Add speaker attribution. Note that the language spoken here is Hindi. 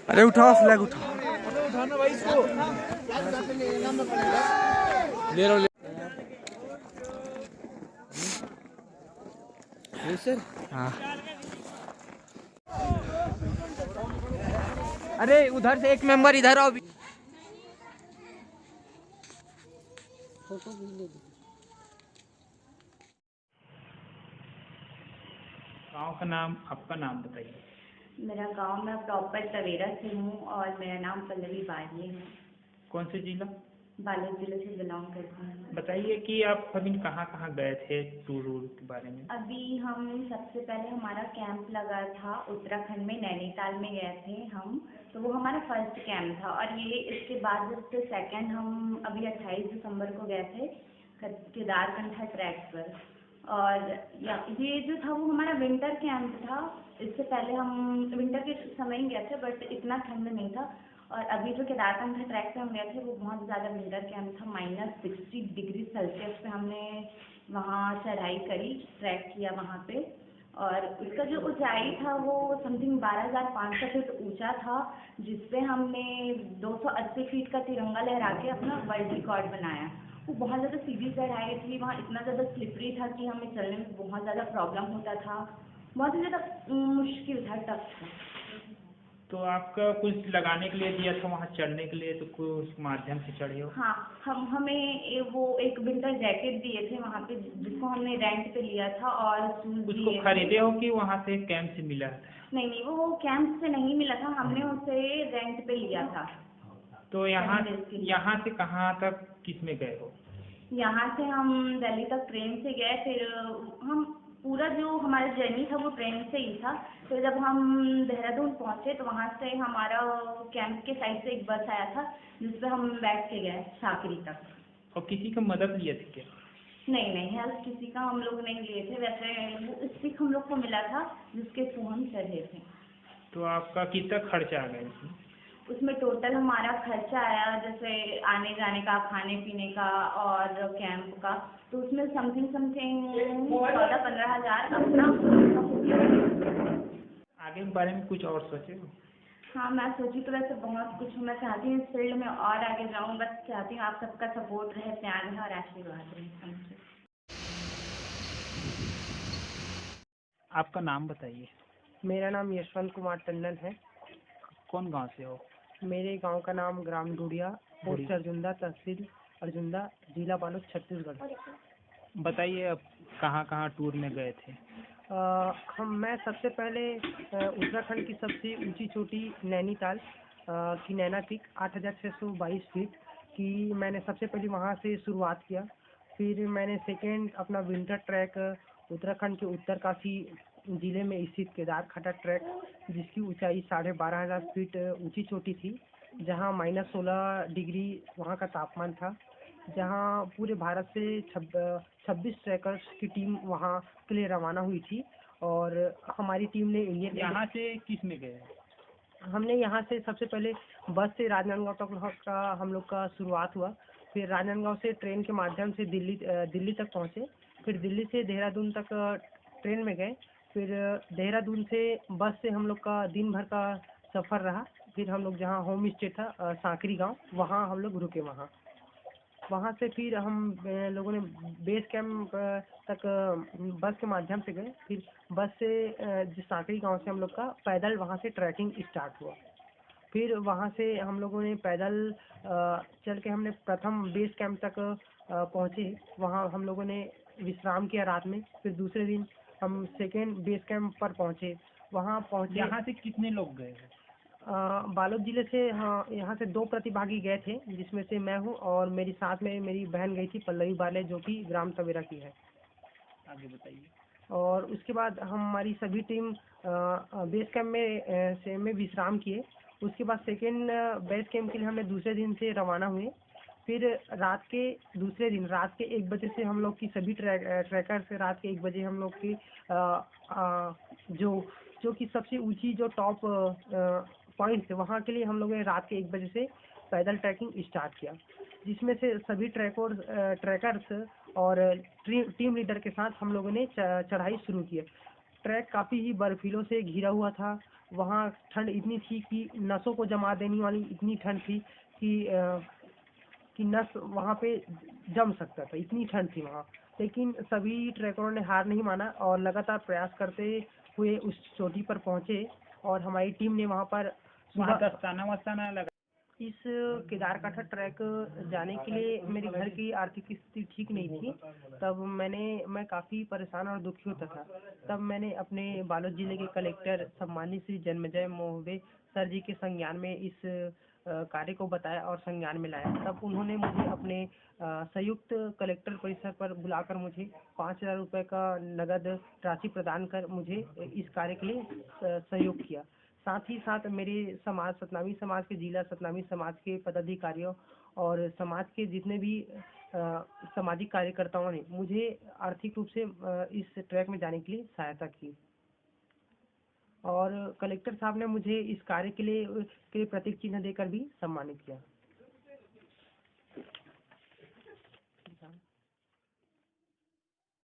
Speaker 1: अरे उठाओ फ्लैग उठाओ।
Speaker 2: उठाना भाई इसको। ले लो सर।
Speaker 1: हाँ
Speaker 2: अरे उधर से एक मेंबर इधर आओ।
Speaker 3: गांव का नाम, आपका नाम बताइए।
Speaker 4: मेरा गांव में प्रॉपर टवेरा से हूँ और मेरा नाम पल्लवी बालिए है।
Speaker 3: कौन से जिला?
Speaker 4: बालोद जिले से बिलोंग करती हूँ।
Speaker 3: बताइए कि आप अभी कहाँ कहाँ गए थे, टूर के बारे में।
Speaker 4: अभी हम सबसे पहले हमारा कैंप लगा था उत्तराखंड में, नैनीताल में गए थे हम। तो वो हमारा फर्स्ट कैंप था और ये इसके बाद उससे सेकंड हम अभी 28 दिसंबर को गए थे केदारकंठा ट्रैक पर। और ये जो था वो हमारा विंटर कैंप था। इससे पहले हम विंटर के समय ही गए थे बट इतना ठंड नहीं था। और अभी जो केदारकंठा ट्रैक पे हम गए थे वो बहुत ज़्यादा विंटर कैंप था। -60 डिग्री सेल्सियस पे हमने वहाँ चढ़ाई करी, ट्रैक किया वहाँ पे। और उसका जो ऊंचाई था वो समथिंग 12,500 फीट ऊंचा था, जिसपे हमने 280 फीट का तिरंगा लहरा के अपना वर्ल्ड रिकॉर्ड बनाया। वो बहुत ज़्यादा सीधी चढ़ाई थी, वहाँ इतना ज़्यादा स्लिपरी था कि हमें चलने में बहुत ज़्यादा प्रॉब्लम होता था। बहुत ही ज़्यादा मुश्किल था, टफ था।
Speaker 3: तो आपका कुछ लगाने के लिए दिया था वहाँ चढ़ने के लिए, तो कुछ माध्यम से चढ़े हो?
Speaker 4: हाँ, हमें वो एक विंटर जैकेट दिए थे वहाँ पे, जिसको हमने रेंट पे लिया था, और शूज दिए
Speaker 3: उसको
Speaker 4: थे।
Speaker 3: खरीदे हो कि वहाँ से कैंप से मिला था?
Speaker 4: नहीं, वो कैंप से नहीं मिला था, हमने उसे रेंट पे लिया था।
Speaker 3: तो यहाँ से कहाँ तक किस में गए हो?
Speaker 4: यहाँ से हम दिल्ली तक ट्रेन से गए, फिर हम पूरा जो हमारा जर्नी था वो ट्रेन से ही था। फिर जब हम देहरादून पहुँचे तो वहाँ से हमारा कैंप के साइड से एक बस आया था जिस पर हम बैठ के गए साकरी तक।
Speaker 3: और किसी का मदद लिए थे क्या?
Speaker 4: नहीं, हेल्प किसी का हम लोग नहीं लिए थे। वैसे वो स्टिक हम लोग को मिला था जिसके थ्रू हम चढ़े थे।
Speaker 3: तो आपका कितना खर्चा आ गया इसमें?
Speaker 4: उसमें टोटल हमारा खर्चा आया, जैसे आने जाने का, खाने पीने का और कैंप का, तो उसमें समथिंग 14-15 हज़ार अपना।
Speaker 3: आगे के बारे में कुछ और सोचे हो?
Speaker 4: हाँ, मैं सोची तो वैसे बहुत कुछ हूँ। मैं चाहती हूँ इस फील्ड में और आगे जाऊँ, बस चाहती हूँ आप सबका सपोर्ट रहे, प्यार रहे और आशीर्वाद रहे हमसे।
Speaker 3: आपका नाम बताइए।
Speaker 2: मेरा नाम यशवंत कुमार टंडन है।
Speaker 3: कौन गांव से हो?
Speaker 2: मेरे गांव का नाम ग्राम डूडिया, पोस्ट अर्जुंदा, तहसील अर्जुंदा, जिला बालोद, छत्तीसगढ़।
Speaker 3: बताइए अब कहाँ कहाँ टूर में गए थे?
Speaker 2: मैं सबसे पहले उत्तराखंड की सबसे ऊंची चोटी नैनीताल की नैना पीक 8,622 फीट की मैंने सबसे पहले वहां से शुरुआत किया। फिर मैंने सेकेंड अपना विंटर ट्रैक उत्तराखंड के उत्तरकाशी जिले में स्थित केदारकंठा ट्रैक, जिसकी ऊंचाई 12,500 फीट ऊंची चोटी थी, जहां -16 डिग्री वहां का तापमान था, जहां पूरे भारत से 26 ट्रैकर्स की टीम वहां के लिए रवाना हुई थी। और हमारी टीम ने
Speaker 3: यहाँ से किस में गए?
Speaker 2: हमने यहाँ से सबसे पहले बस से राजनांदगांव तक का हम लोग का शुरुआत हुआ। फिर राजनांदगांव से ट्रेन के माध्यम से दिल्ली तक पहुँचे। फिर दिल्ली से देहरादून तक ट्रेन में गए। फिर देहरादून से बस से हम लोग का दिन भर का सफ़र रहा। फिर हम लोग जहाँ होम स्टे था सांकरी गांव, वहाँ हम लोग रुके। वहाँ से फिर हम लोगों ने बेस कैंप तक बस के माध्यम से गए। फिर बस से सांकरी गांव से हम लोग का पैदल वहाँ से ट्रैकिंग स्टार्ट हुआ। फिर वहाँ से हम लोगों ने पैदल चल के हमने प्रथम बेस कैंप तक पहुँचे। वहाँ हम लोगों ने विश्राम किया रात में। फिर दूसरे दिन हम सेकेंड बेस कैंप पर पहुँचे। वहाँ पहुँचे।
Speaker 3: यहाँ से कितने लोग गए?
Speaker 2: बालोद जिले से, हाँ, यहाँ से 2 प्रतिभागी गए थे, जिसमें से मैं हूँ और मेरी साथ में मेरी बहन गई थी पल्लवी बाले, जो कि ग्राम तवेरा की है।
Speaker 3: आगे बताइए।
Speaker 2: और उसके बाद हमारी सभी टीम बेस कैंप में विश्राम किए। उसके बाद सेकेंड बेस कैंप के लिए हमने दूसरे दिन से रवाना हुए। फिर दूसरे दिन रात के 1 बजे से हम लोग की सभी ट्रैकर से रात के 1 बजे हम लोग की जो कि सबसे ऊंची जो टॉप पॉइंट थे, वहाँ के लिए हम लोगों ने रात के 1 बजे से पैदल ट्रैकिंग स्टार्ट किया, जिसमें से सभी ट्रैकर्स और टीम लीडर के साथ हम लोगों ने चढ़ाई शुरू की। ट्रैक काफ़ी ही बर्फीलों से घिरा हुआ था। वहाँ ठंड इतनी थी कि नसों को जमा देने वाली इतनी ठंड थी कि नस वहाँ पे जम सकता था, इतनी ठंड थी वहाँ। लेकिन सभी ट्रैकरों ने हार नहीं माना और लगातार प्रयास करते हुए उस चोटी पर पहुँचे और हमारी टीम ने वहाँ पर
Speaker 3: वहाँ दस्ताना वस्ताना लगा।
Speaker 2: इस केदारकाठा ट्रैक जाने के लिए मेरे घर की आर्थिक स्थिति ठीक नहीं थी। तब मैं काफ़ी परेशान और दुखी होता था। तब मैंने अपने बालोद जिले के कलेक्टर सम्मानित श्री जन्मजय महोदय सर जी के संज्ञान में इस कार्य को बताया और संज्ञान में लाया। तब उन्होंने मुझे अपने संयुक्त कलेक्टर परिसर पर बुलाकर मुझे 5,000 रुपये का नगद राशि प्रदान कर मुझे इस कार्य के लिए सहयोग किया। साथ ही साथ मेरे समाज सतनामी समाज के जिला सतनामी समाज के पदाधिकारियों और समाज के जितने भी सामाजिक कार्यकर्ताओं ने मुझे आर्थिक रूप से इस ट्रैक में जाने के लिए सहायता की और कलेक्टर साहब ने मुझे इस कार्य के लिए प्रतीक चिन्ह देकर भी सम्मानित किया।